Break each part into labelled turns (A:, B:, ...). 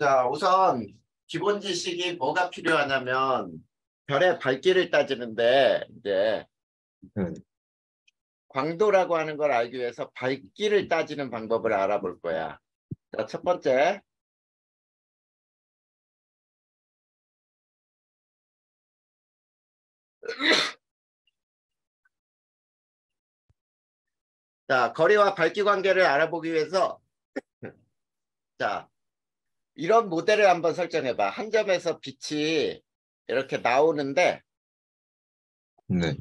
A: 자, 우선 기본 지식이 뭐가 필요하냐면 별의 밝기를 따지는데 이제 광도라고 하는 걸 알기 위해서 밝기를 따지는 방법을 알아볼 거야. 자, 첫 번째. 자, 거리와 밝기 관계를 알아보기 위해서 자, 이런 모델을 한번 설정해 봐. 한 점에서 빛이 이렇게 나오는데
B: 네.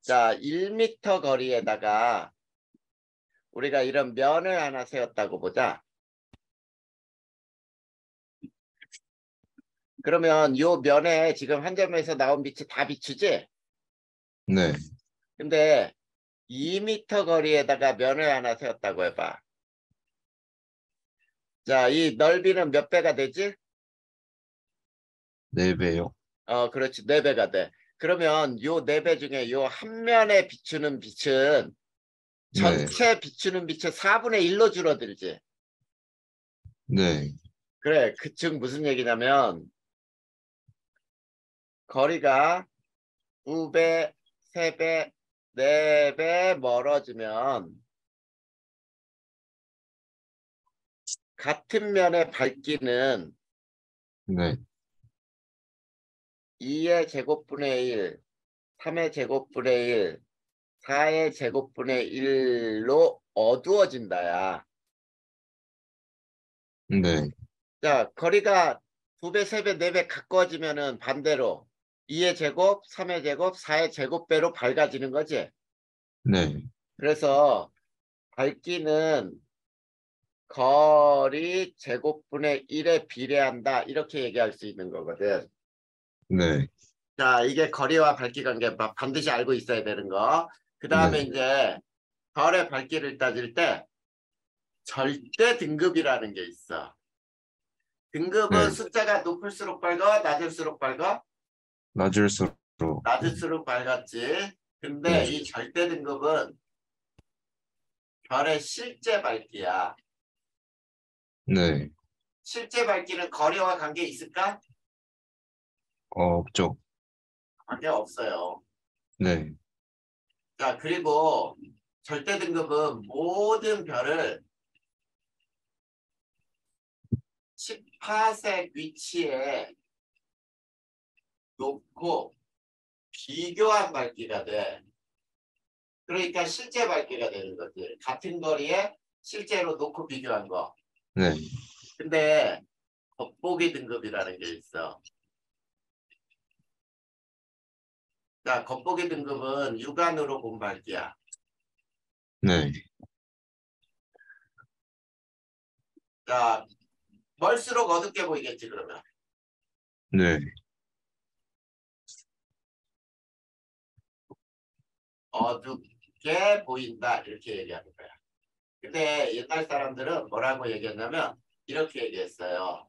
A: 자, 1m 거리에다가 우리가 이런 면을 하나 세웠다고 보자. 그러면 이 면에 지금 한 점에서 나온 빛이 다 비추지?
B: 네.
A: 근데 2m 거리에다가 면을 하나 세웠다고 해봐. 자, 이 넓이는 몇 배가 되지?
B: 4배요.
A: 그렇지. 4배가 돼. 그러면 요 4배 중에 요 한 면에 비추는 빛은
B: 네.
A: 전체 비추는 빛의 4분의 1로 줄어들지.
B: 네.
A: 그래. 그 즉 무슨 얘기냐면 거리가 2배, 3배, 4배 멀어지면 같은 면의 밝기는
B: 네.
A: 2의 제곱분의 1, 3의 제곱분의 1, 4의 제곱분의 1로 어두워진다야.
B: 네.
A: 자, 거리가 2배, 3배, 4배 가까워지면은 반대로 2의 제곱, 3의 제곱, 4의 제곱배로 밝아지는 거지.
B: 네.
A: 그래서 밝기는 거리 제곱분의 1에 비례한다. 이렇게 얘기할 수 있는 거거든.
B: 네.
A: 자, 이게 거리와 밝기 관계 반드시 알고 있어야 되는 거. 그 다음에
B: 네.
A: 이제 별의 밝기를 따질 때 절대 등급이라는 게 있어. 등급은
B: 네.
A: 숫자가 높을수록 밝아, 낮을수록 밝아?
B: 낮을수록.
A: 낮을수록 밝았지. 근데
B: 네.
A: 이 절대 등급은 별의 실제 밝기야.
B: 네.
A: 실제 밝기는 거리와 관계 있을까?
B: 없죠.
A: 관계 없어요.
B: 네.
A: 자, 그리고 절대 등급은 모든 별을 10파색 위치에 놓고 비교한 밝기가 돼. 그러니까 실제 밝기가 되는 거지. 같은 거리에 실제로 놓고 비교한 거.
B: 네.
A: 근데 겉보기 등급이라는 게 있어. 자, 겉보기 등급은 육안으로 본 밝기야.
B: 네.
A: 자, 멀수록 어둡게 보이겠지, 그러면.
B: 네.
A: 어둡게 보인다, 이렇게 얘기하는 거야. 근데 옛날 사람들은 뭐라고 얘기했냐면 이렇게 얘기했어요.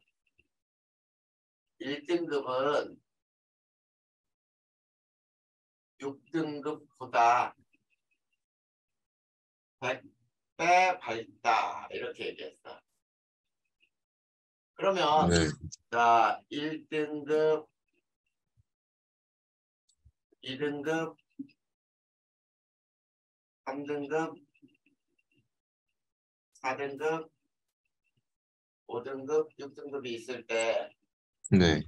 A: 1등급은 6등급보다 100배 밝다, 이렇게 얘기했어. 그러면
B: 네.
A: 자, 1등급, 2등급, 3등급, 4등급, 5등급, 6등급이 있을 때
B: 네.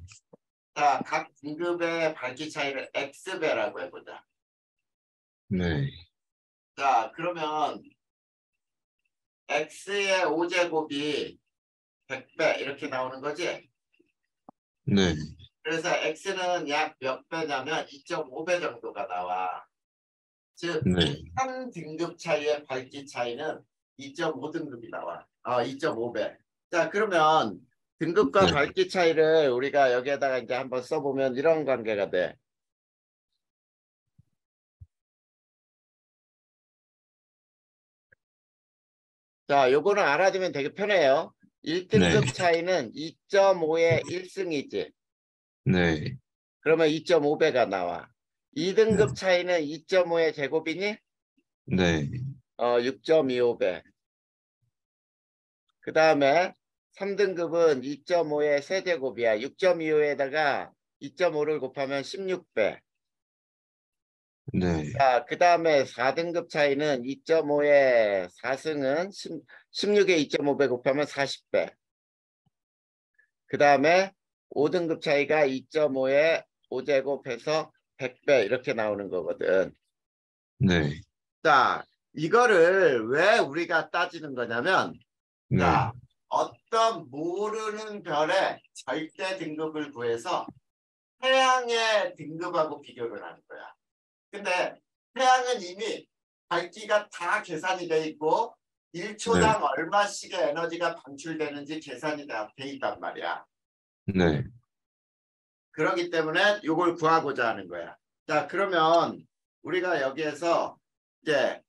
A: 자, 각 등급의 밝기 차이를 X배라고 해보자.
B: 네.
A: 자, 그러면 X의 5제곱이 100배 이렇게 나오는 거지?
B: 네.
A: 그래서 X는 약 몇 배냐면 2.5배 정도가 나와. 즉,
B: 네.
A: 한 등급 차이의 밝기 차이는 2.5등급이 나와. 2.5배. 자, 그러면 등급과
B: 네.
A: 밝기 차이를 우리가 여기에다가 이제 한번 써보면 이런 관계가 돼. 자, 요거는 알아두면 되게 편해요. 1등급
B: 네.
A: 차이는 2.5의 1승이지.
B: 네.
A: 그러면 2.5배가 나와. 2등급
B: 네.
A: 차이는 2.5의 제곱이니?
B: 네.
A: 6.25배. 그 다음에 3등급은 2.5의 세제곱이야. 6.25에다가 2.5를 곱하면 16배.
B: 네.
A: 자, 그 다음에 4등급 차이는 2.5의 4승은 16에 2.5배 곱하면 40배. 그 다음에 5등급 차이가 2.5에 5제곱해서 100배 이렇게 나오는 거거든.
B: 네.
A: 자, 이거를 왜 우리가 따지는 거냐면,
B: 네.
A: 자, 어떤 모르는 별의 절대 등급을 구해서 태양의 등급하고 비교를 하는 거야. 근데 태양은 이미 밝기가 다 계산이 돼 있고
B: 네.
A: 1초당 얼마씩의 에너지가 방출되는지 계산이 다 돼 있단 말이야.
B: 네.
A: 그렇기 때문에 이걸 구하고자 하는 거야. 자, 그러면 우리가 여기에서 이제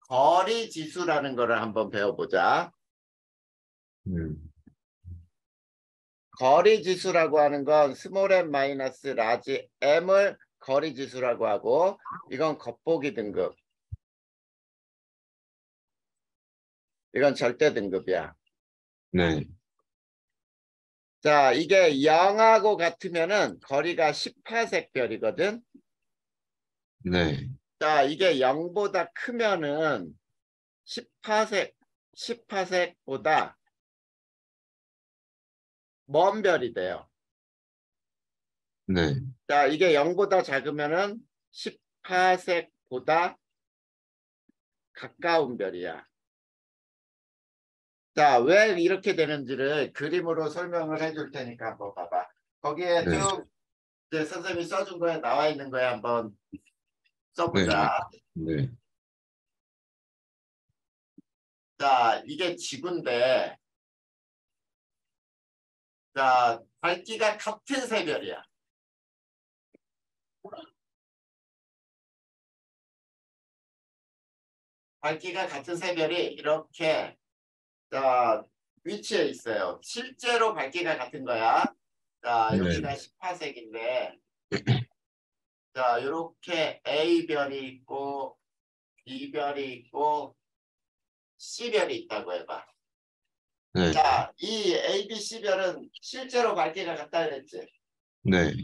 A: 거리 지수라는 거를 한번 배워보자. 거리 지수라고 하는 건 스몰 m 마이너스 라지 m을 거리 지수라고 하고, 이건 겉보기 등급. 이건 절대 등급이야.
B: 네.
A: 자, 이게 0하고 같으면은 거리가 10파섹별이거든.
B: 네.
A: 자, 이게 0보다 크면은 10파섹보다 먼 별이 돼요.
B: 네.
A: 자, 이게 0보다 작으면은 10파섹보다 가까운 별이야. 자, 왜 이렇게 되는지를 그림으로 설명을 해줄 테니까 한번 봐봐. 거기에
B: 네.
A: 쭉 이제 선생님이 써준 거에 나와 있는 거에 한번
B: 네.
A: 써보자.
B: 네.
A: 자, 이게 지구인데, 자, 밝기가 같은 새별이야. 밝기가 같은 새별이 이렇게 자, 위치해 있어요. 실제로 밝기가 같은 거야. 자,
B: 네.
A: 여기가 18색인데, 자, 이렇게 A별이 있고, B별이 있고, C별이 있다고 해봐.
B: 네.
A: 자, 이 A, B, C별은 실제로 밝기가 같다 그랬지.
B: 네.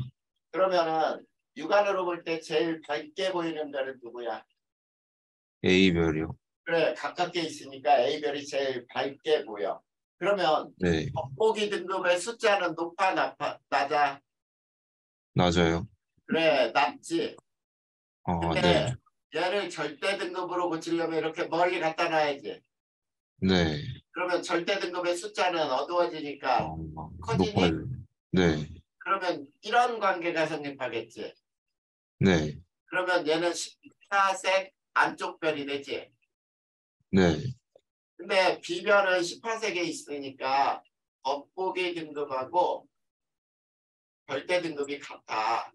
A: 그러면은 육안으로 볼 때 제일 밝게 보이는 별은 누구야?
B: A별이요.
A: 그래, 가깝게 있으니까 A별이 제일 밝게 보여. 그러면
B: 네.
A: 겉보기 등급의 숫자는 높아, 낮아?
B: 낮아요.
A: 그래, 낮지.
B: 네.
A: 근데 얘를 절대 등급으로 고치려면 이렇게 멀리 갖다 놔야지.
B: 네.
A: 그러면 절대 등급의 숫자는 어두워지니까 커지니?
B: 높아요. 네.
A: 그러면 이런 관계가 성립하겠지.
B: 네.
A: 그러면 얘는 14색 안쪽 별이 되지.
B: 네.
A: 근데 B별은 18색에 있으니까 겉보기 등급하고 절대 등급이 같아.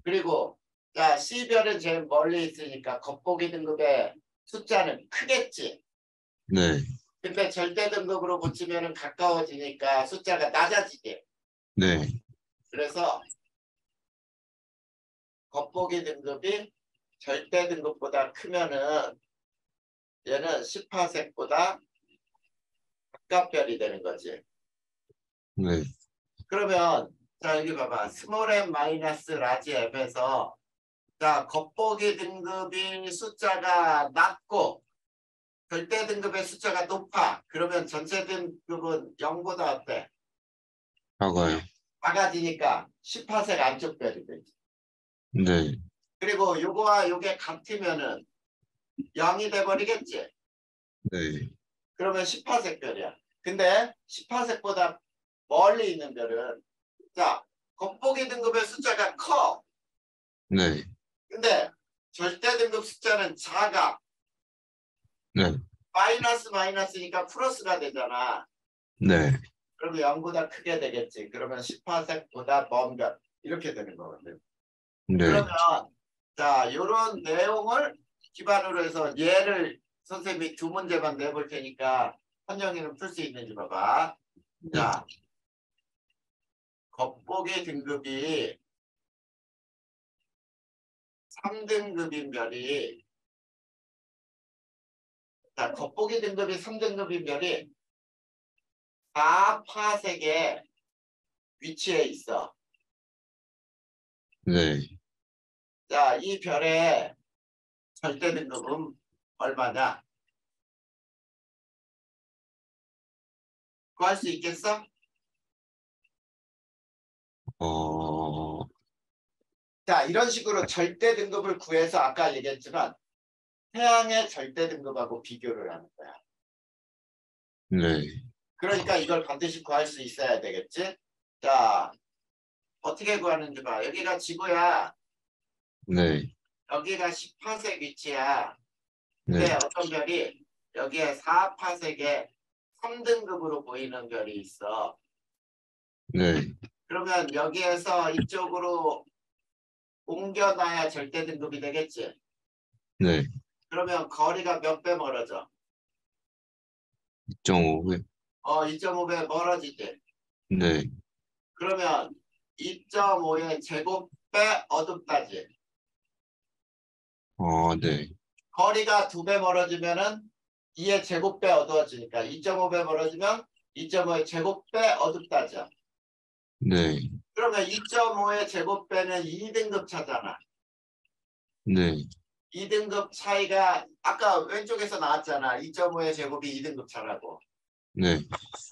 A: 그리고 자, C별은 제일 멀리 있으니까 겉보기 등급의 숫자는 크겠지.
B: 네.
A: 근데 절대 등급으로 붙이면 가까워지니까 숫자가 낮아지게.
B: 네.
A: 그래서 겉보기 등급이 절대 등급보다 크면은 얘는 18색보다 가깝별이 되는 거지.
B: 네.
A: 그러면 자, 여기 봐봐. 스몰 m 마이너스 라지 앱에서 자, 겉보기 등급이 숫자가 낮고 절대 등급의 숫자가 높아. 그러면 전체 등급은 0보다 어때?
B: 작아요.
A: 작아지니까 18색 안쪽 별이 되지.
B: 네.
A: 그리고 요거와 요게 같으면은 0이 돼버리겠지.
B: 네.
A: 그러면 18색 별이야. 근데 18색보다 멀리 있는 별은 자, 겉보기 등급의 숫자가 커.
B: 네.
A: 근데 절대 등급 숫자는 작아.
B: 네.
A: 마이너스 마이너스니까 플러스가 되잖아.
B: 네.
A: 그러면 0보다 크게 되겠지. 그러면 18색보다 먼 별. 이렇게 되는 거거든.
B: 네.
A: 그러면 자, 이런 내용을 기반으로 해서 얘를 선생님이 두 문제만 내볼 테니까 한영이는 풀 수 있는지 봐봐.
B: 네.
A: 자, 겉보기 등급이 3등급인 별이 자, 겉보기 등급이 3등급인 별이 4파색의 위치에 있어.
B: 네.
A: 자, 이 별의 절대 등급은 얼마냐? 구할 수 있겠어?
B: 어,
A: 자, 이런 식으로 절대 등급을 구해서 아까 얘기했지만 태양의 절대 등급하고 비교를 하는 거야.
B: 네.
A: 그러니까 이걸 반드시 구할 수 있어야 되겠지? 자, 어떻게 구하는지 봐. 여기가 지구야.
B: 네.
A: 여기가 10파색 위치야.
B: 네.
A: 근데 어떤 별이 여기에 4파색에 3등급으로 보이는 별이 있어.
B: 네.
A: 그러면 여기에서 이쪽으로 옮겨놔야 절대 등급이 되겠지?
B: 네.
A: 그러면 거리가 몇 배 멀어져?
B: 2.5배.
A: 2.5배 멀어지지?
B: 네.
A: 그러면 2.5의 제곱배 어둡다지?
B: 네.
A: 거리가 2배 멀어지면은 2의 제곱배 어두워지니까 2.5배 멀어지면 2.5의 제곱배 어둡다죠?
B: 네.
A: 그러면 2.5의 제곱배는 2등급 차잖아.
B: 네.
A: 2등급 차이가 아까 왼쪽에서 나왔잖아. 2.5의 제곱이 2등급 차라고.
B: 네.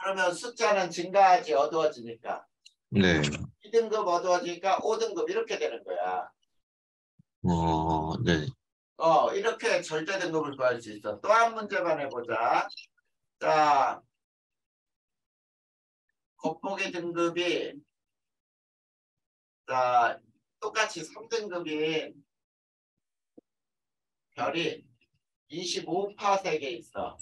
A: 그러면 숫자는 증가하지 어두워지니까.
B: 네.
A: 2등급 어두워지니까 5등급 이렇게 되는 거야.
B: 네.
A: 이렇게 절대 등급을 구할 수 있어. 또 한 문제만 해보자. 자, 겉보기 등급이 자 똑같이 3등급인 별이 25파색에 있어.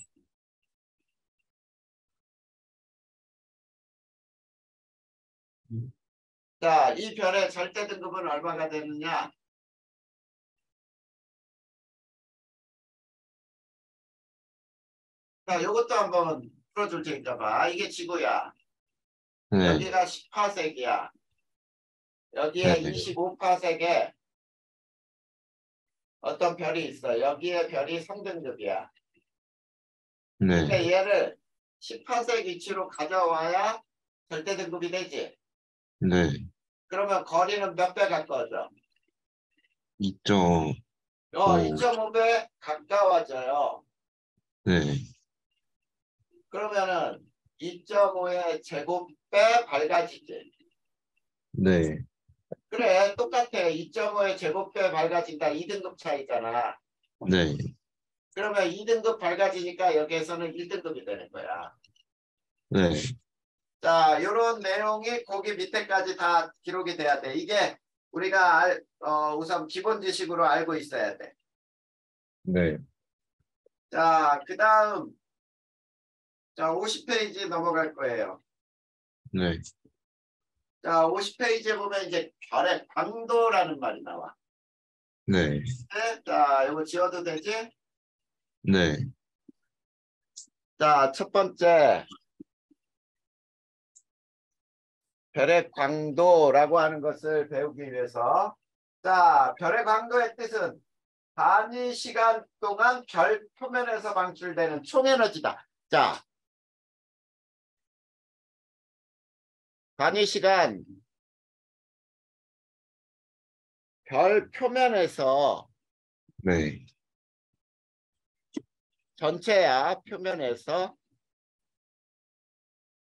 A: 자, 이 별의 절대 등급은 얼마가 되느냐? 자, 이것도 한번 풀어줄 테니까 봐. 이게 지구야.
B: 네.
A: 여기가 10파색이야. 여기에
B: 네.
A: 25파색에 어떤 별이 있어. 여기에 별이 3등급이야.
B: 네.
A: 근데 얘를 10파색 위치로 가져와야 절대 등급이 되지.
B: 네.
A: 그러면 거리는 몇 배 가까워져?
B: 2.5.
A: 2.5배 가까워져요.
B: 네.
A: 그러면은 2.5의 제곱배 밝아지지.
B: 네.
A: 그래, 똑같아. 2.5의 제곱배 밝아진다. 2등급 차이잖아.
B: 네.
A: 그러면 2등급 밝아지니까 여기에서는 1등급이 되는 거야.
B: 네.
A: 자, 이런 내용이 거기 밑에까지 다 기록이 돼야 돼. 이게 우리가 우선 기본 지식으로 알고 있어야 돼.
B: 네.
A: 자, 그 다음 자 50페이지 넘어갈 거예요.
B: 네.
A: 자, 50페이지에 보면 이제 별의 광도라는 말이 나와.
B: 네.
A: 네? 자, 이거 지워도 되지?
B: 네.
A: 자, 첫 번째 별의 광도라고 하는 것을 배우기 위해서 자, 별의 광도의 뜻은 단위 시간 동안 별 표면에서 방출되는 총에너지다. 자, 단위 시간 별 표면에서
B: 네.
A: 전체야 표면에서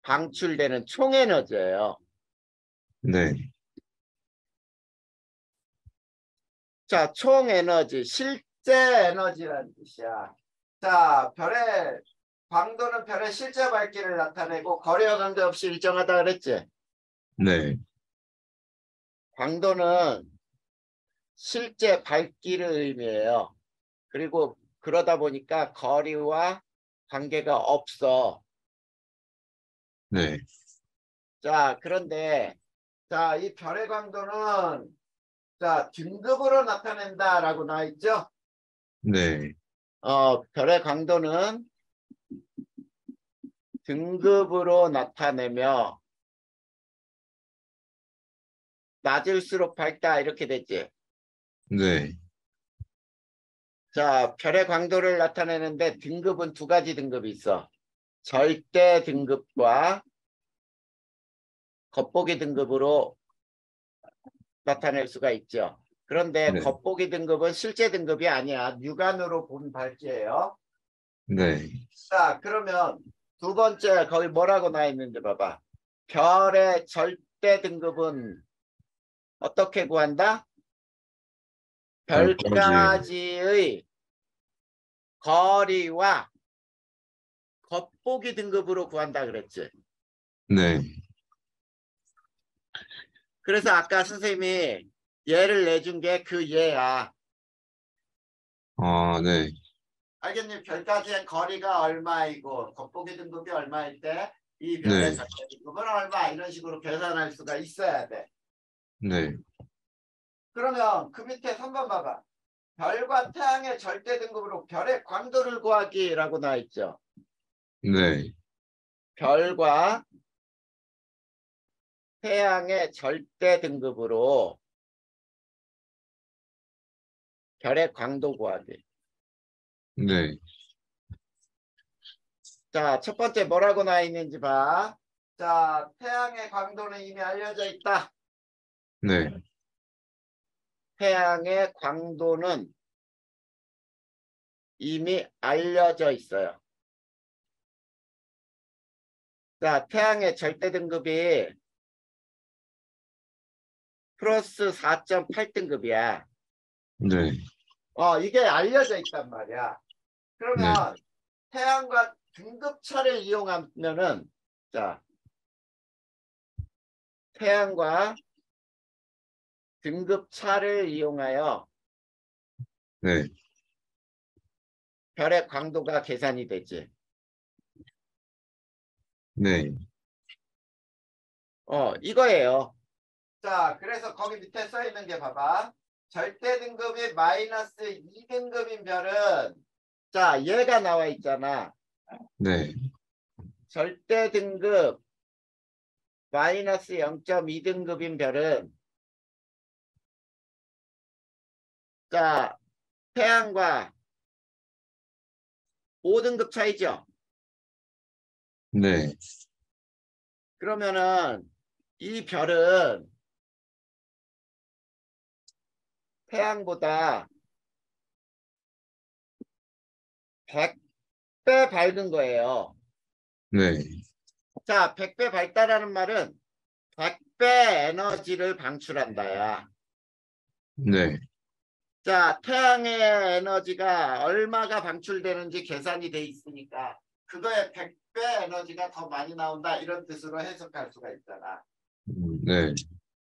A: 방출되는 총에너지예요.
B: 네.
A: 자, 총에너지, 실제 에너지라는 뜻이야. 자, 별의 광도는 별의 실제 밝기를 나타내고 거리와 관계없이 일정하다 그랬지?
B: 네.
A: 광도는 실제 밝기를 의미해요. 그리고 그러다 보니까 거리와 관계가 없어.
B: 네.
A: 자, 그런데 자, 이 별의 광도는 자, 등급으로 나타낸다라고 나와 있죠?
B: 네.
A: 별의 광도는 등급으로 나타내며 낮을수록 밝다 이렇게 됐지.
B: 네.
A: 자, 별의 광도를 나타내는데 등급은 두 가지 등급이 있어. 절대 등급과 겉보기 등급으로 나타낼 수가 있죠. 그런데
B: 네.
A: 겉보기 등급은 실제 등급이 아니야. 육안으로 본 발찌예요.
B: 네.
A: 자, 그러면 두 번째 거기 뭐라고 나와 있는지 봐봐. 별의 절대 등급은 어떻게 구한다?
B: 별까지.
A: 별까지의 거리와 겉보기 등급으로 구한다 그랬지.
B: 네.
A: 그래서 아까 선생님이 예를 내준 게 그 예야.
B: 아, 네.
A: 알겠니? 별까지의 거리가 얼마이고 겉보기 등급이 얼마일 때 이 별의
B: 네.
A: 절대 등급은 얼마 이런 식으로 계산할 수가 있어야 돼.
B: 네.
A: 그러면 그 밑에 3번 봐봐. 별과 태양의 절대 등급으로 별의 광도를 구하기라고 나와 있죠.
B: 네.
A: 별과 태양의 절대 등급으로 별의 광도 구하기.
B: 네.
A: 자, 첫 번째 뭐라고 나와 있는지 봐. 자, 태양의 광도는 이미 알려져 있다.
B: 네.
A: 태양의 광도는 이미 알려져 있어요. 자, 태양의 절대 등급이 플러스 4.8등급이야.
B: 네.
A: 이게 알려져 있단 말이야.
B: 네.
A: 그러면 태양과 등급차를 이용하면은 자, 태양과 등급차를 이용하여
B: 네.
A: 별의 광도가 계산이 되지.
B: 네.
A: 이거예요. 자, 그래서 거기 밑에 써 있는 게 봐봐. 절대 등급이 마이너스 2등급인 별은 자, 얘가 나와 있잖아.
B: 네.
A: 절대 등급 마이너스 0.2등급인 별은 자, 태양과 5등급 차이죠.
B: 네.
A: 그러면은 이 별은 태양보다 100배 밝은 거예요.
B: 네.
A: 자, 100배 밝다라는 말은 100배 에너지를 방출한다야.
B: 네.
A: 자, 태양의 에너지가 얼마가 방출되는지 계산이 돼 있으니까 그거에 100배 에너지가 더 많이 나온다 이런 뜻으로 해석할 수가 있잖아.
B: 네.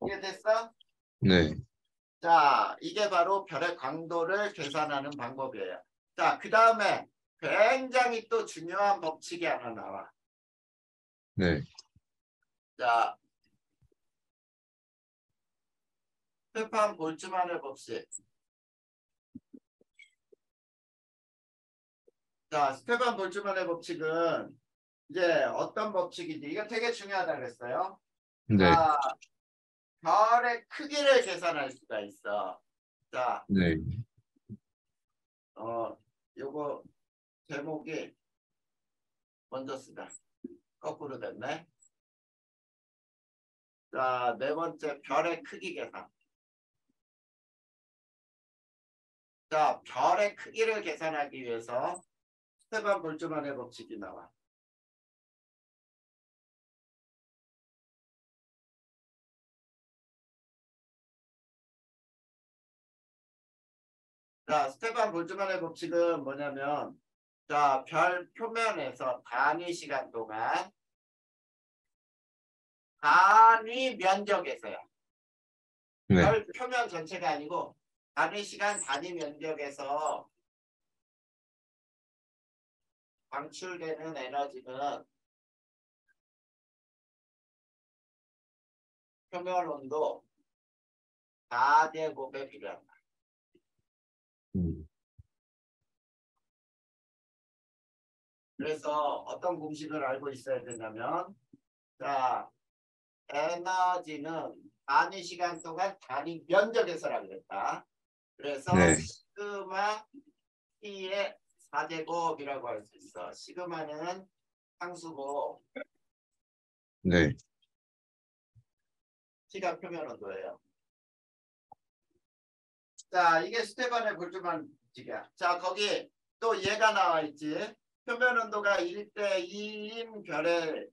A: 이해됐어?
B: 네.
A: 자, 이게 바로 별의 광도를 계산하는 방법이에요. 자, 그 다음에 굉장히 또 중요한 법칙이 하나 나와.
B: 네.
A: 자, 스테판 볼츠만의 법칙. 자, 스테판 볼츠만의 법칙은 이제 어떤 법칙인지 이거 되게 중요하다 그랬어요.
B: 네.
A: 자, 별의 크기를 계산할 수가 있어. 자,
B: 네.
A: 요거 제목이 먼저 쓰다. 거꾸로 됐네. 자, 네 번째 별의 크기 계산. 자, 별의 크기를 계산하기 위해서 스테판 볼츠만의 법칙이 나와. 자, 스테판 볼츠만의 법칙은 뭐냐면 자, 별 표면에서 단위 시간 동안 단위 면적에서요.
B: 네.
A: 별 표면 전체가 아니고 단위 시간 단위 면적에서 방출되는 에너지는 표면 온도 4제곱에 비례한다. 그래서 어떤 공식을 알고 있어야 되냐면 자, 에너지는 단위 시간 동안 단위 면적에서라고 그랬다. 그래서
B: 네.
A: 시그마 T의 4제곱이라고 할 수 있어. 시그마는 상수고
B: 네.
A: T가 표면 온도예요. 자, 이게 스테반의 볼트만식이야. 자, 거기 또 얘가 나와 있지. 표면 온도가 1대 2인 별의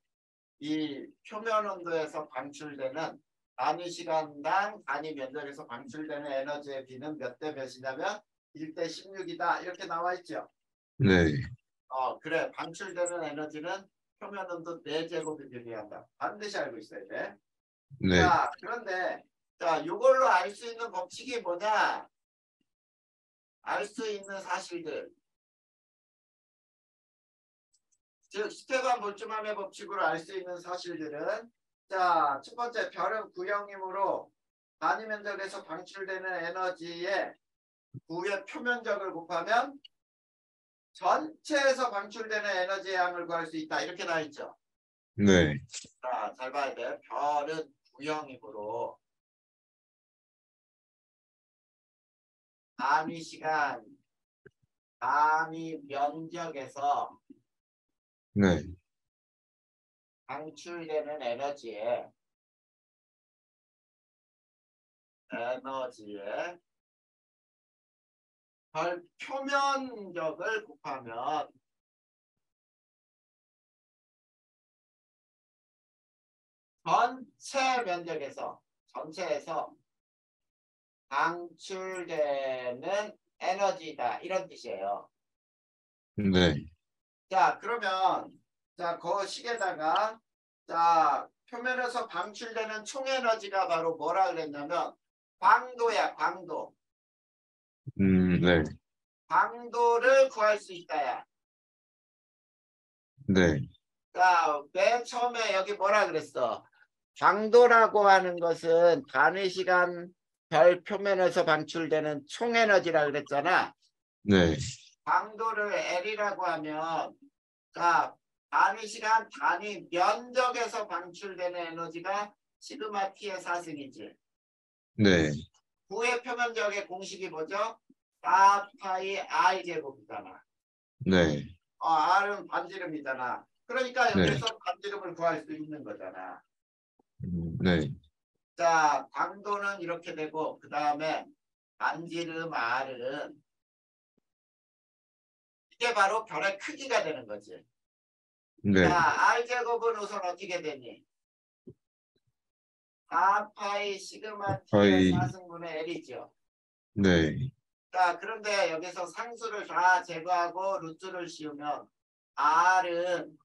A: 이 표면 온도에서 방출되는 단위 시간당 단위 면적에서 방출되는 에너지의 비는 몇 대 몇이냐면 1대 16이다. 이렇게 나와 있죠.
B: 네.
A: 그래. 방출되는 에너지는 표면 온도 4제곱이 비례한다. 반드시 알고 있어야 돼.
B: 네.
A: 자, 그런데 자, 이걸로 알 수 있는 법칙이 뭐냐? 알 수 있는 사실들. 즉 스테반 볼츠만의 법칙으로 알 수 있는 사실들은 자, 첫 번째 별은 구형이므로 단위 면적에서 방출되는 에너지의 구의 표면적을 곱하면 전체에서 방출되는 에너지의 양을 구할 수 있다. 이렇게 나와 있죠.
B: 네.
A: 자, 잘 봐야 돼. 별은 구형이므로 단위 시간, 단위 면적에서
B: 네.
A: 방출되는 에너지의 별 표면적을 곱하면 전체에서 방출되는 에너지다. 이런 뜻이에요.
B: 네.
A: 자, 그러면 자, 그 식에다가 자, 표면에서 방출되는 총 에너지가 바로 뭐라 그랬냐면 광도야, 광도.
B: 네.
A: 광도를 구할 수 있다야.
B: 네.
A: 자, 맨 처음에 여기 뭐라 그랬어? 광도라고 하는 것은 단위 시간 별 표면에서 방출되는 총 에너지라 그랬잖아.
B: 네.
A: 광도를 L이라고 하면 자, 단위 시간 단위 면적에서 방출되는 에너지가 시그마 T의 4승이지.
B: 네.
A: 구의 표면적의 공식이 뭐죠? 4파이 R 제곱이잖아.
B: 네.
A: R은 반지름이잖아. 그러니까
B: 네.
A: 여기서 반지름을 구할 수 있는 거잖아.
B: 네.
A: 자, 광도는 이렇게 되고 그 다음에 반지름 R은 이게 바로 별의 크기가 되는 거지.
B: 네.
A: 자, R제곱은 우선 어떻게 되니? 4파이 시그마 T의
B: 거의
A: 4승분의 L이죠.
B: 네.
A: 자, 그런데 여기서 상수를 다 제거하고 루트를 씌우면 R은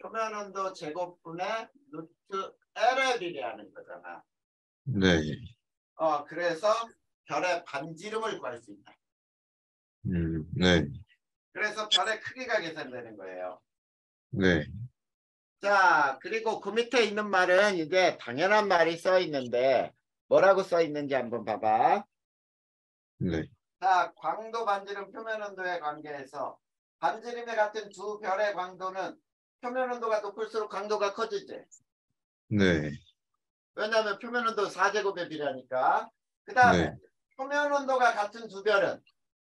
A: 표면 온도 제곱분의 루트 L에 비례하는 거잖아.
B: 네.
A: 그래서 별의 반지름을 구할 수 있다.
B: 네.
A: 그래서 별의 크기가 계산되는 거예요.
B: 네.
A: 자, 그리고 그 밑에 있는 말은 이제 당연한 말이 써 있는데 뭐라고 써 있는지 한번 봐봐.
B: 네.
A: 자, 광도 반지름 표면 온도의 관계에서 반지름에 같은 두 별의 광도는 표면 온도가 높을수록 강도가 커지지.
B: 네.
A: 왜냐하면 표면 온도 4제곱에 비례하니까. 그 다음에
B: 네.
A: 표면 온도가 같은 두 별은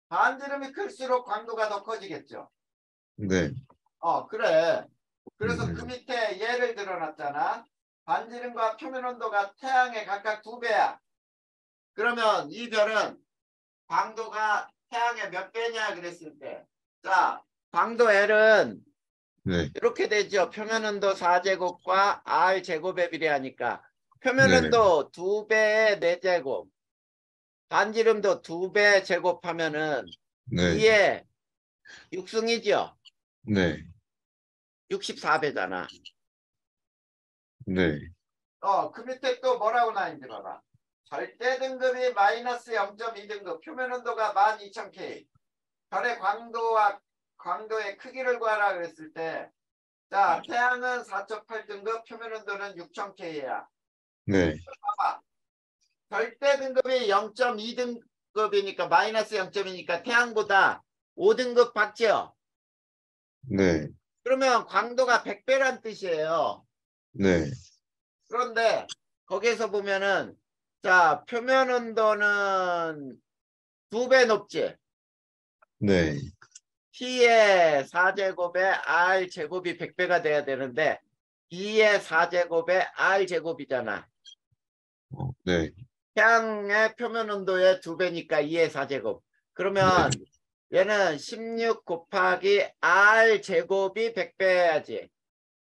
A: 반지름이 클수록 광도가 더 커지겠죠.
B: 네.
A: 그래. 그래서 그
B: 음.
A: 밑에 예를 들어놨잖아. 반지름과 표면 온도가 태양의 각각 2배야. 그러면 이 별은 광도가 태양의 몇 배냐 그랬을 때. 자, 광도 L은
B: 네.
A: 이렇게 되죠. 표면 온도 4제곱과 R 제곱에 비례하니까 표면
B: 네.
A: 온도 2배의 4제곱, 반지름도 2배 제곱하면은
B: 네.
A: 2의 6승이죠.
B: 네.
A: 64배잖아.
B: 네.
A: 그 밑에 또 뭐라고 나있는지 봐봐. 절대 등급이 마이너스 0.2등급, 표면 온도가 12,000K. 별의 광도의 크기를 구하라 그랬을 때, 자, 태양은 4.8등급, 표면 온도는 6,000K야.
B: 네.
A: 봐봐. 절대 등급이 0.2등급이니까 마이너스 0.2니까 태양보다 5등급 받죠.
B: 네.
A: 그러면 광도가 100배란 뜻이에요.
B: 네.
A: 그런데 거기에서 보면은 자, 표면 온도는 2배 높지.
B: 네.
A: T의 4제곱에 R 제곱이 100배가 돼야 되는데 2의 4제곱에 R 제곱이잖아.
B: 네.
A: 태양의 표면 온도의 2배니까 2의 4제곱. 그러면 얘는 16 곱하기 R 제곱이 100배야지.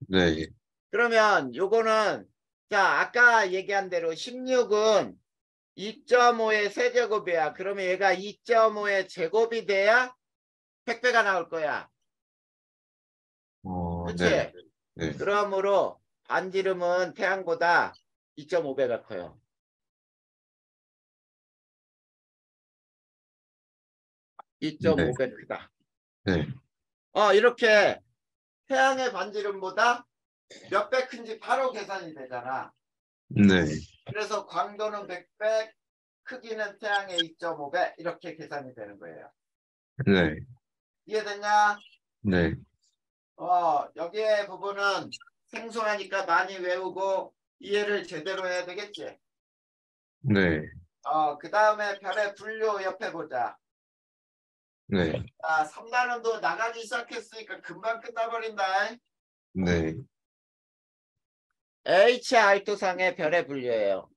B: 네.
A: 그러면 요거는 자 아까 얘기한 대로 16은 2.5의 세제곱이야. 그러면 얘가 2.5의 제곱이 돼야 100배가 나올 거야. 그치?
B: 네. 네.
A: 그러므로 반지름은 태양보다 2.5배가 커요. 2.5배 크다.
B: 네.
A: 이렇게 태양의 반지름보다 몇 배 큰지 바로 계산이 되잖아.
B: 네.
A: 그래서 광도는 100배, 크기는 태양의 2.5배 이렇게 계산이 되는 거예요.
B: 네.
A: 이해됐냐?
B: 네.
A: 여기에 부분은 생소하니까 많이 외우고 이해를 제대로 해야 되겠지?
B: 네.
A: 그 다음에 별의 분류 옆에 보자.
B: 네.
A: 3단원도 나가기 시작했으니까 금방 끝나버린다.
B: 네.
A: HR2상의 별의 분류예요.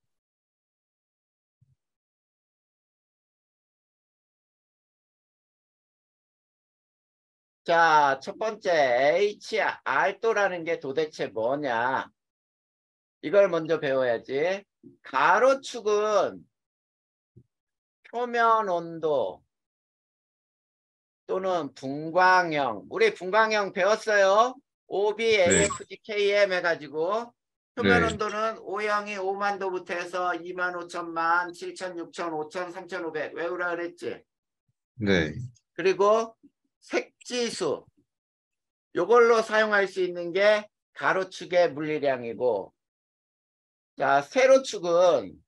A: 자, 첫 번째 HR도라는 게 도대체 뭐냐? 이걸 먼저 배워야지. 가로축은 표면 온도 또는 분광형. 우리 분광형 배웠어요. OBAFGKM 해가지고 표면
B: 네.
A: 온도는 O형이 5만 도부터 해서 2만 5천만, 7천, 6천, 5천, 3,500 외우라 그랬지.
B: 네.
A: 그리고 색지수. 요걸로 사용할 수 있는 게 가로축의 물리량이고, 자, 세로축은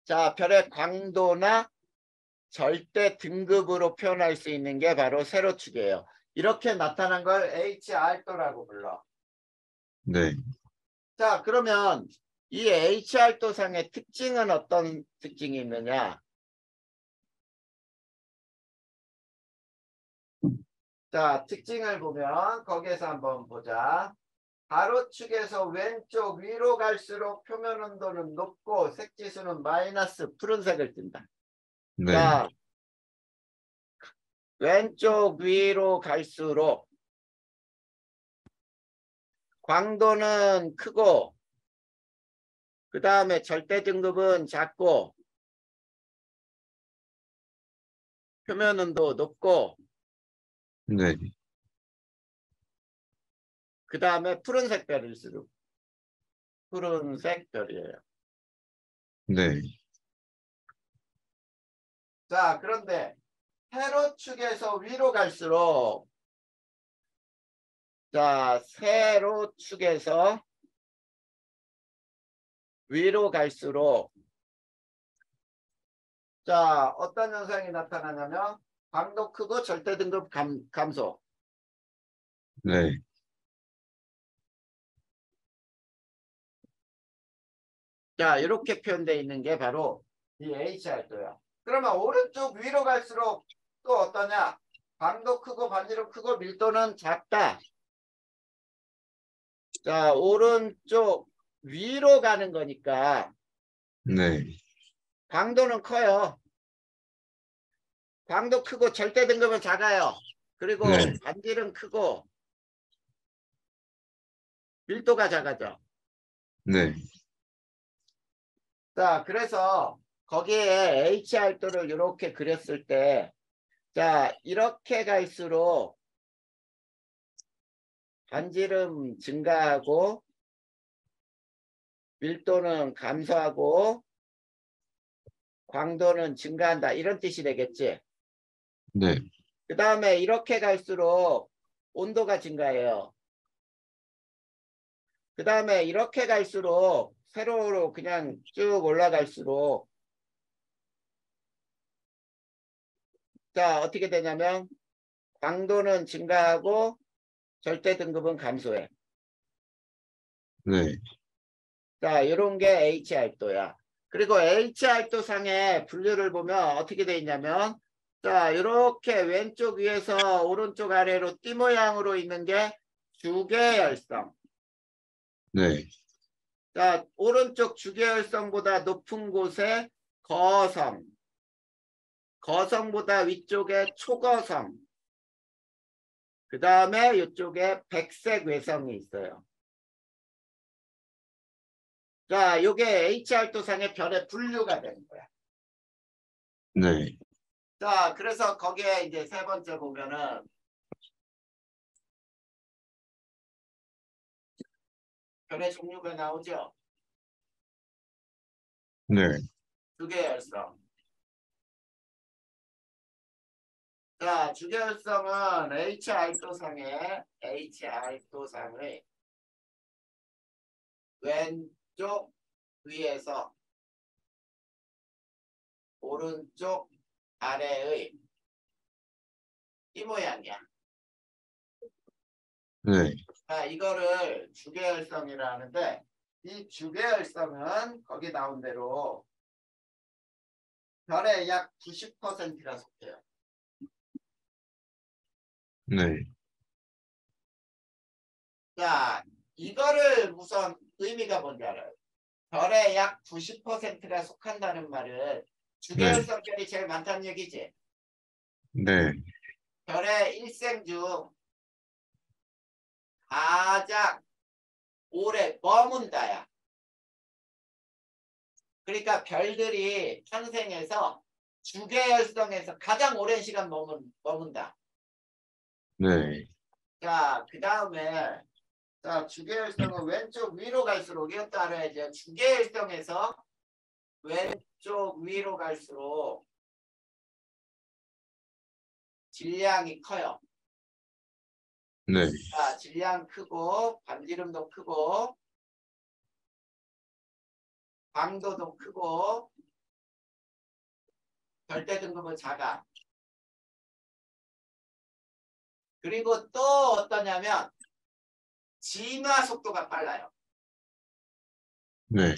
A: 자, 별의 광도나 절대 등급으로 표현할 수 있는 게 바로 세로축이에요. 이렇게 나타난 걸 HR도라고 불러.
B: 네.
A: 자, 그러면 이 HR도상의 특징은 어떤 특징이 있느냐? 자, 특징을 보면 거기에서 한번 보자. 가로축에서 왼쪽 위로 갈수록 표면 온도는 높고 색지수는 마이너스 푸른색을 띈다.
B: 네.
A: 자, 왼쪽 위로 갈수록 광도는 크고 그 다음에 절대 등급은 작고 표면 온도 높고
B: 네.
A: 그 다음에 푸른색 별일수록 푸른색 별이에요.
B: 네.
A: 자, 그런데 세로축에서 위로 갈수록 자, 세로축에서 위로 갈수록 자, 어떤 현상이 나타나냐면 광도 크고 절대 등급 감소.
B: 네.
A: 자, 이렇게 표현되어 있는 게 바로 이 HR도야. 그러면 오른쪽 위로 갈수록 또 어떠냐? 광도 크고 반지름 크고 밀도는 작다. 자, 오른쪽 위로 가는 거니까
B: 네.
A: 광도는 커요. 광도 크고 절대 등급은 작아요. 그리고
B: 네.
A: 반지름 크고 밀도가 작아져.
B: 네.
A: 자, 그래서 거기에 HR도를 이렇게 그렸을 때, 자, 이렇게 갈수록 반지름 증가하고 밀도는 감소하고 광도는 증가한다. 이런 뜻이 되겠지.
B: 네.
A: 그 다음에 이렇게 갈수록 온도가 증가해요. 그 다음에 이렇게 갈수록 세로로 그냥 쭉 올라갈수록 자, 어떻게 되냐면 광도는 증가하고 절대 등급은 감소해.
B: 네.
A: 자, 이런 게 HR도야. 그리고 HR도 상의 분류를 보면 어떻게 돼 있냐면 자, 이렇게 왼쪽 위에서 오른쪽 아래로 띠 모양으로 있는 게 주계열성.
B: 네.
A: 자, 오른쪽 주계열성보다 높은 곳에 거성. 거성보다 위쪽에 초거성. 그 다음에 이쪽에 백색 외성이 있어요. 자, 요게 H알토상의 별의 분류가 되는 거야.
B: 네.
A: 자, 그래서 거기에 이제 세 번째 보면은 별의 종류가 나오죠.
B: 네.
A: 주계열성. 자, 주계열성은 H알토상의 왼쪽 위에서 오른쪽 아래의 이 모양이야.
B: 네.
A: 자, 이거를 주계열성이라 하는데 이 주계열성은 거기 나온 대로 별의 약 90%가 속해요.
B: 네.
A: 자, 이거를 우선 의미가 뭔지 알아요? 별의 약 90%가 속한다는 말은
B: 네.
A: 주계열성 별이 제일 많다는 얘기지.
B: 네.
A: 별의 일생 중 가장 오래 머문다야. 그러니까 별들이 탄생해서 주계열성에서 가장 오랜 시간 머문다.
B: 네.
A: 자, 그 다음에 자, 주계열성은 왼쪽 위로 갈수록 이것도 알아야죠. 주계열성에서 왼쪽 위로 갈수록 질량이 커요.
B: 네.
A: 자, 질량 크고 반지름도 크고 광도도 크고 절대 등급은 작아. 그리고 또 어떠냐면 진화 속도가 빨라요.
B: 네.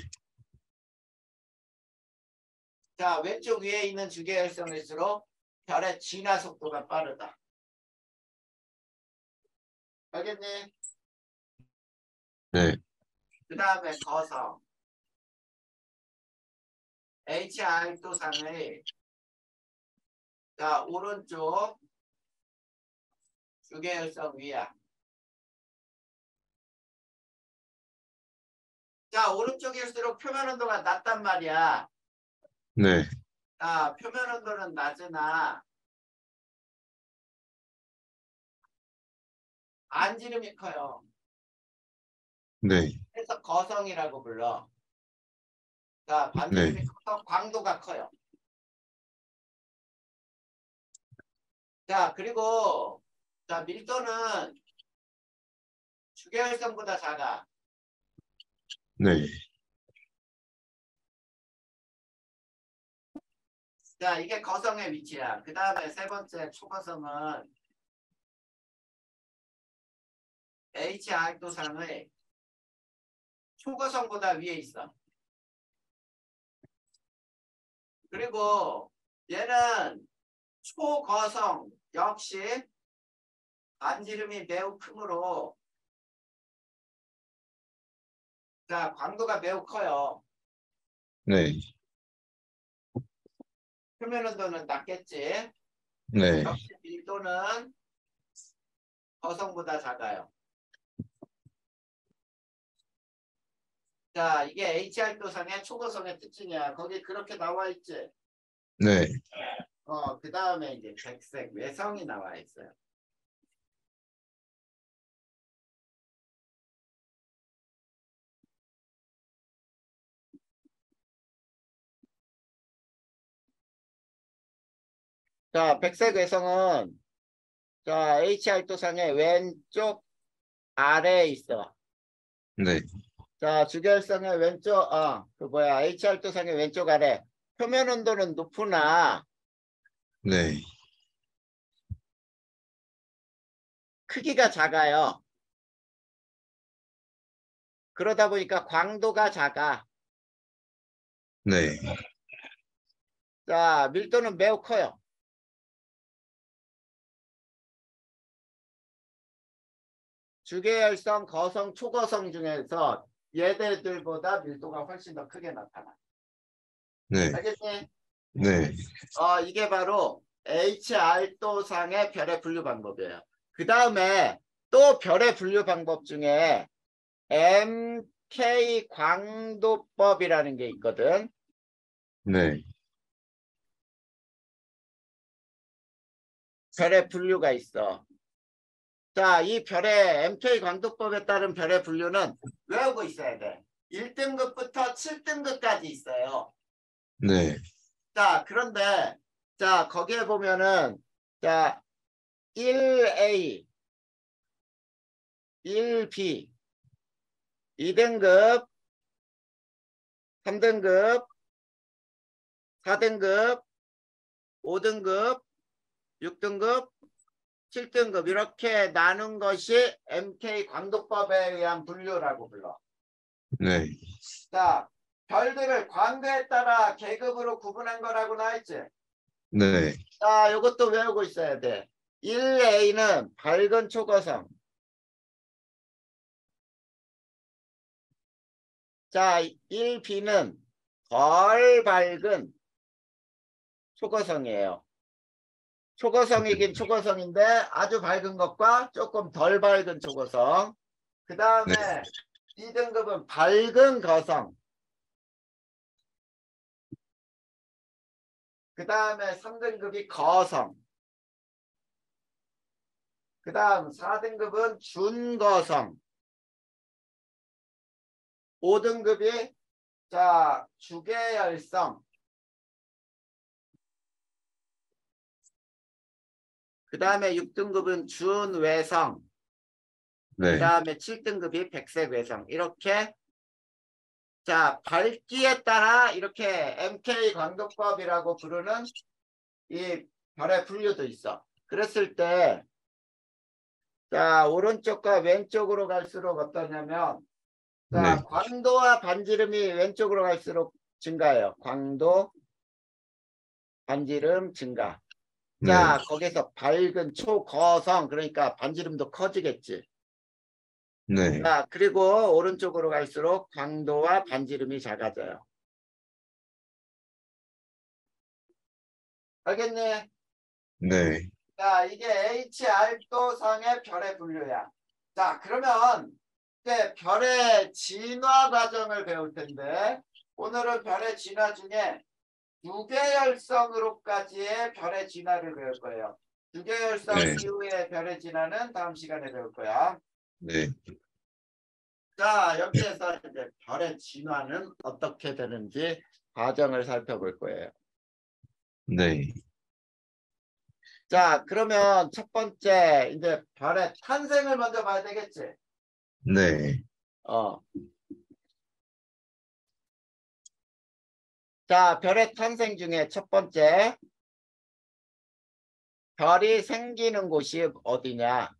A: 자, 왼쪽 위에 있는 주계열성일수록 별의 진화 속도가 빠르다. 알겠니?
B: 네.
A: 그 다음에 거성. HI토상의 자, 오른쪽 주계열성 위야. 자, 오른쪽일수록 표면 온도가 낮단 말이야.
B: 네.
A: 자, 표면 온도는 낮으나 안지름이 커요.
B: 네.
A: 그래서 거성이라고 불러. 자,
B: 네.
A: 반지름이 커서 광도가 커요. 자, 그리고 자, 밀도는 주계열성보다 작아.
B: 네.
A: 자, 이게 거성의 위치야. 그 다음에 세 번째 초거성은 HI토상의 초거성보다 위에 있어. 그리고 얘는 초거성 역시 반지름이 매우 크므로 자, 광도가 매우 커요.
B: 네.
A: 표면 온도는 낮겠지.
B: 네.
A: 역시 밀도는 거성보다 작아요. 자, 이게 HR도상의 초거성의 특징이야. 거기 그렇게 나와 있지.
B: 네.
A: 그 다음에 이제 백색 외성이 나와 있어요. 자, 백색 외성은 자, HR도상의 왼쪽 아래에 있어.
B: 네.
A: 자, 주결성의 왼쪽, HR도상의 왼쪽 아래. 표면 온도는 높으나
B: 네.
A: 크기가 작아요. 그러다 보니까 광도가 작아.
B: 네.
A: 자, 밀도는 매우 커요. 주계열성, 거성, 초거성 중에서 얘들보다 밀도가 훨씬 더 크게 나타나.
B: 네.
A: 알겠니?
B: 네.
A: 이게 바로 HR도상의 별의 분류 방법이에요. 그 다음에 또 별의 분류 방법 중에 MK 광도법이라는 게 있거든.
B: 네.
A: 별의 분류가 있어. 자, 이 별의 MK 광도법에 따른 별의 분류는 외우고 있어야 돼. 1등급부터 7등급까지 있어요.
B: 네.
A: 자, 그런데 자, 거기에 보면은 자, 1A, 1B, 2등급, 3등급, 4등급, 5등급, 6등급, 7등급 이렇게 나눈 것이 MK 광도법에 의한 분류라고 불러.
B: 네.
A: 자, 별들을 광도에 따라 계급으로 구분한 거라고 나왔지?
B: 네.
A: 자, 이것도 외우고 있어야 돼. 1A는 밝은 초거성. 자, 1B는 덜 밝은 초거성이에요. 초거성이긴 초거성인데 아주 밝은 것과 조금 덜 밝은 초거성. 그 다음에
B: 네.
A: 2등급은 밝은 거성. 그 다음에 3등급이 거성. 그 다음 4등급은 준거성. 5등급이 자 주계열성. 그 다음에 6등급은 준외성. 그
B: 네.
A: 다음에 7등급이 백색외성. 이렇게 자 밝기에 따라 이렇게 MK 광도법이라고 부르는 이 별의 분류도 있어. 그랬을 때 자 오른쪽과 왼쪽으로 갈수록 어떠냐면 자
B: 네.
A: 광도와 반지름이 왼쪽으로 갈수록 증가해요. 광도, 반지름 증가.
B: 네.
A: 자 거기서 밝은 초거성 그러니까 반지름도 커지겠지.
B: 네.
A: 자 그리고 오른쪽으로 갈수록 광도와 반지름이 작아져요. 알겠니?
B: 네.
A: 자 이게 HR도상의 별의 분류야. 자 그러면 이제 별의 진화 과정을 배울 텐데 오늘은 별의 진화 중에 유계열성으로까지의 별의 진화를 배울 거예요. 유계열성
B: 네.
A: 이후의 별의 진화는 다음 시간에 배울 거야.
B: 네.
A: 자 여기에서 이제 별의 진화는 어떻게 되는지 과정을 살펴볼 거예요.
B: 네.
A: 자 그러면 첫 번째 이제 별의 탄생을 먼저 봐야 되겠지.
B: 네.
A: 자 별의 탄생 중에 첫 번째 별이 생기는 곳이 어디냐.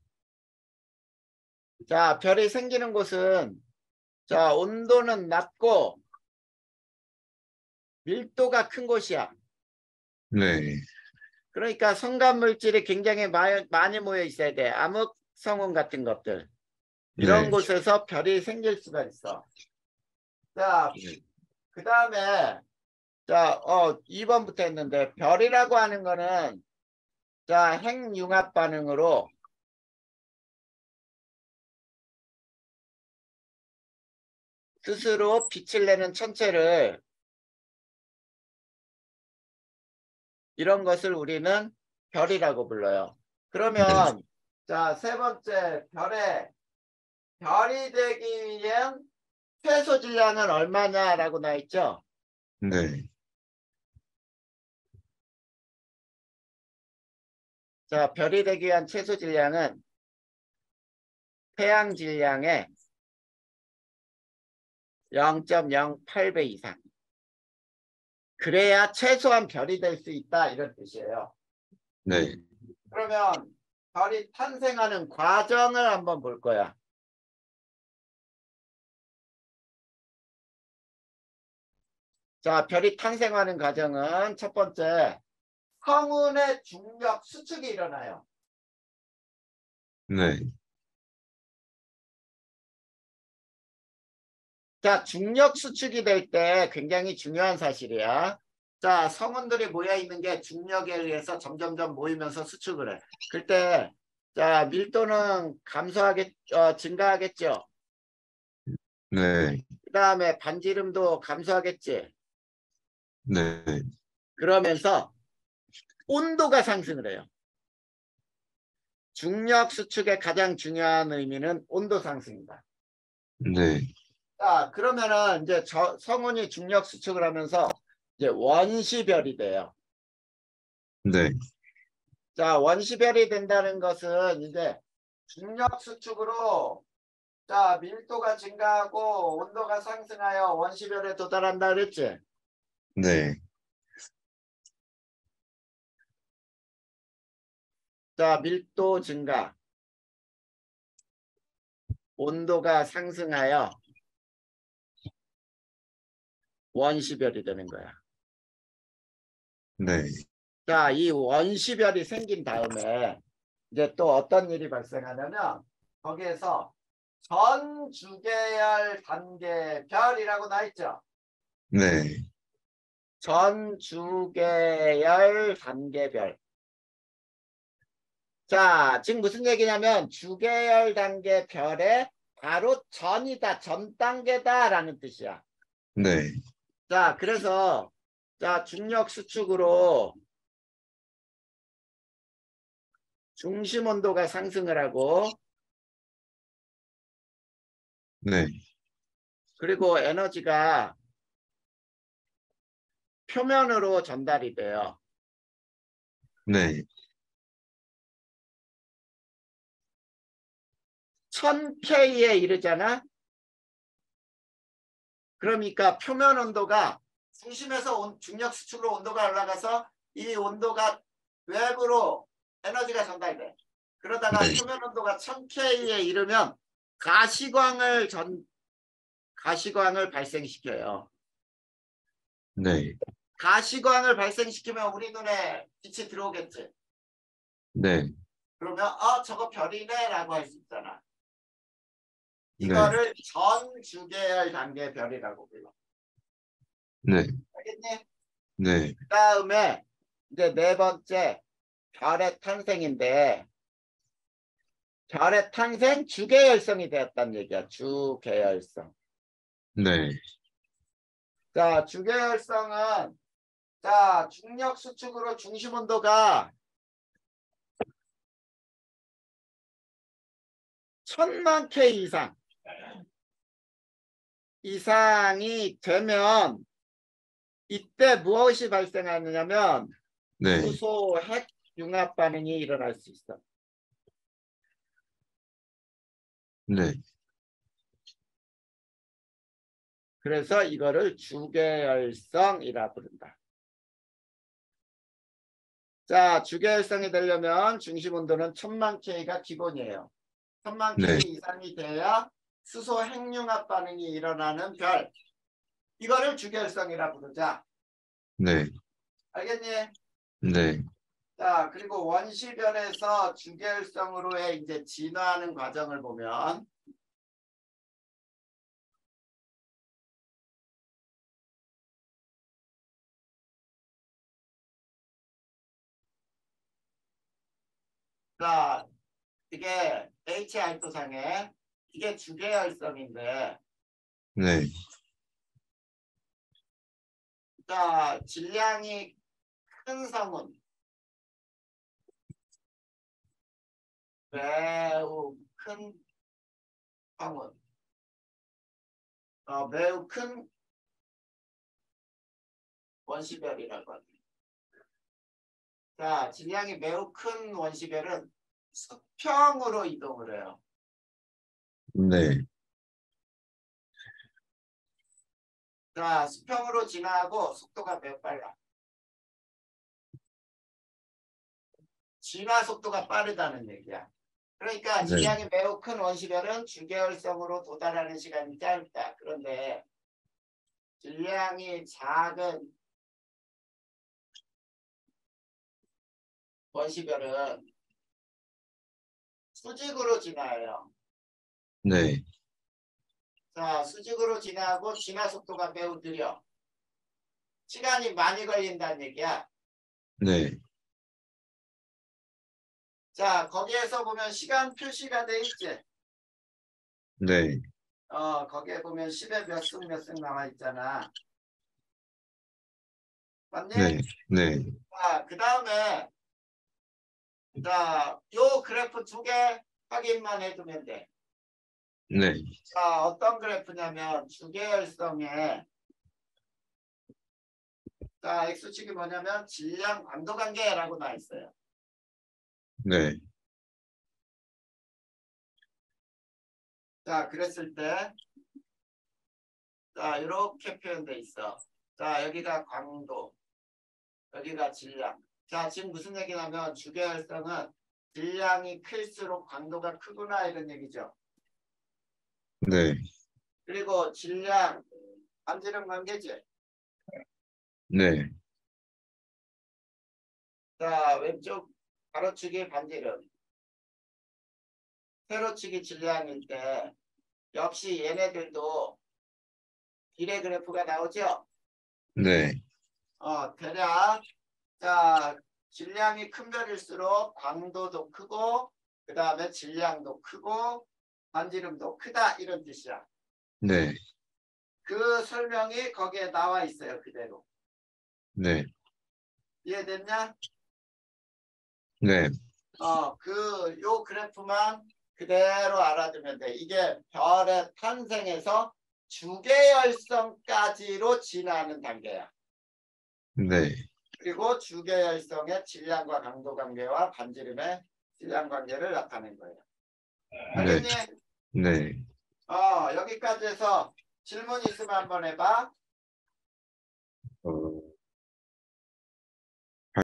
A: 자 별이 생기는 곳은 자 온도는 낮고 밀도가 큰 곳이야.
B: 네.
A: 그러니까 성간 물질이 굉장히 많이 모여 있어야 돼. 암흑 성운 같은 것들. 이런
B: 네.
A: 곳에서 별이 생길 수가 있어. 자, 그 다음에 자, 2번부터 했는데 별이라고 하는 거는 자, 핵융합 반응으로 스스로 빛을 내는 천체를 이런 것을 우리는 별이라고 불러요. 그러면 자, 세 번째 별이 되기 위한 최소 질량은 얼마냐라고 나와 있죠?
B: 네.
A: 자, 별이 되기 위한 최소 질량은 태양 질량의 0.08배 이상. 그래야 최소한 별이 될 수 있다 이런 뜻이에요.
B: 네.
A: 그러면 별이 탄생하는 과정을 한번 볼 거야. 자, 별이 탄생하는 과정은 첫 번째 성운의 중력 수축이 일어나요.
B: 네.
A: 자, 중력 수축이 될 때 굉장히 중요한 사실이야. 자, 성운들이 모여 있는 게 중력에 의해서 점점점 모이면서 수축을 해. 그때 자, 밀도는 증가하겠죠.
B: 네.
A: 그 다음에 반지름도 감소하겠지.
B: 네.
A: 그러면서 온도가 상승을 해요. 중력 수축의 가장 중요한 의미는 온도 상승이다.
B: 네.
A: 자, 그러면은 이제 성운이 중력 수축을 하면서 이제 원시별이 돼요.
B: 네.
A: 자, 원시별이 된다는 것은 이제 중력 수축으로 자, 밀도가 증가하고 온도가 상승하여 원시별에 도달한다 그랬지?
B: 네.
A: 자, 밀도 증가, 온도가 상승하여 원시별이 되는 거야.
B: 네.
A: 자, 이 원시별이 생긴 다음에 이제 또 어떤 일이 발생하냐면 거기에서 전주계열 단계별이라고 나 있죠.
B: 네.
A: 전주계열 단계별. 자, 지금 무슨 얘기냐면 주계열 단계별의 바로 전이다, 전 단계다라는 뜻이야.
B: 네.
A: 자, 그래서 자, 중력 수축으로 중심 온도가 상승을 하고
B: 네.
A: 그리고 에너지가 표면으로 전달이 돼요.
B: 네.
A: 1000K에 이르잖아. 그러니까 표면 온도가 중심에서 중력 수축으로 온도가 올라가서 이 온도가 외부로 에너지가 전달돼. 그러다가
B: 네.
A: 표면 온도가 1000K에 이르면 가시광을 발생시켜요.
B: 네.
A: 가시광을 발생시키면 우리 눈에 빛이 들어오겠지.
B: 네.
A: 그러면 저거 별이네라고 할 수 있잖아.
B: 네.
A: 이거를 전주계열 단계 별이라고 불러.
B: 네.
A: 알겠니?
B: 네.
A: 그 다음에 이제 네 번째 별의 탄생인데 별의 탄생 주계열성이 되었다는 얘기야. 주계열성.
B: 네.
A: 자, 주계열성은 자, 중력 수축으로 중심 온도가 1000만 K 이상이 되면 이때 무엇이 발생하느냐면
B: 네.
A: 수소 핵 융합 반응이 일어날 수 있어.
B: 네.
A: 그래서 이거를 주계열성이라 부른다. 자, 주계열성이 되려면 중심 온도는 1000만 K가 기본이에요. 1000만
B: 네.
A: K 이상이 돼야 수소 핵융합 반응이 일어나는 별. 이거를 주계열성이라 부르자.
B: 네.
A: 알겠니?
B: 네.
A: 자, 그리고 원시별에서 주계열성으로의 이제 진화하는 과정을 보면 자, 이게 HR토상에 이게 주계열성인데
B: 네.
A: 자, 질량이 큰 성운 매우 큰 성운 매우 큰 원시별이라고 합니다. 자, 질량이 매우 큰 원시별은 수평으로 이동을 해요.
B: 네.
A: 자, 수평으로 진화하고 속도가 매우 빨라. 진화 속도가 빠르다는 얘기야. 그러니까
B: 네.
A: 질량이 매우 큰 원시별은 주계열성으로 도달하는 시간이 짧다. 그런데 질량이 작은 원시별은 수직으로 진화해요.
B: 네.
A: 자, 수직으로 진화하고 진화 속도가 매우 느려. 시간이 많이 걸린다는 얘기야.
B: 네.
A: 자, 거기에서 보면 시간 표시가 돼 있지.
B: 네.
A: 거기에 보면 10에 몇 승 나와 있잖아. 맞니?
B: 네. 네.
A: 자, 그 다음에 자, 요 그래프 두 개 확인만 해두면 돼.
B: 네.
A: 자, 어떤 그래프냐면 주계열성의 자, X축이 뭐냐면 질량 강도 관계라고 나와 있어요.
B: 네.
A: 자, 그랬을 때 자, 이렇게 표현돼 있어. 자, 여기가 강도, 여기가 질량. 자, 지금 무슨 얘기냐면 주계열성은 질량이 클수록 강도가 크구나 이런 얘기죠.
B: 네.
A: 그리고 질량, 반지름 관계지.
B: 네.
A: 자, 왼쪽 가로축이 반지름, 세로축이 질량일 때 역시 얘네들도 비례 그래프가 나오죠.
B: 네.
A: 대략 자, 질량이 큰 별일수록 광도도 크고 그 다음에 질량도 크고 반지름도 크다 이런 뜻이야.
B: 네.
A: 그 설명이 거기에 나와 있어요. 그대로.
B: 네.
A: 이해됐냐?
B: 네.
A: 요 그래프만 그대로 알아두면 돼. 이게 별의 탄생에서 주계열성까지로 진화하는 단계야.
B: 네.
A: 그리고 주계열성의 질량과 강도 관계와 반지름의 질량 관계를 나타낸 거예요.
B: 네.
A: 알겠니?
B: 네.
A: 여기까지 해서 질문 있으면 한번 해봐.
B: 어,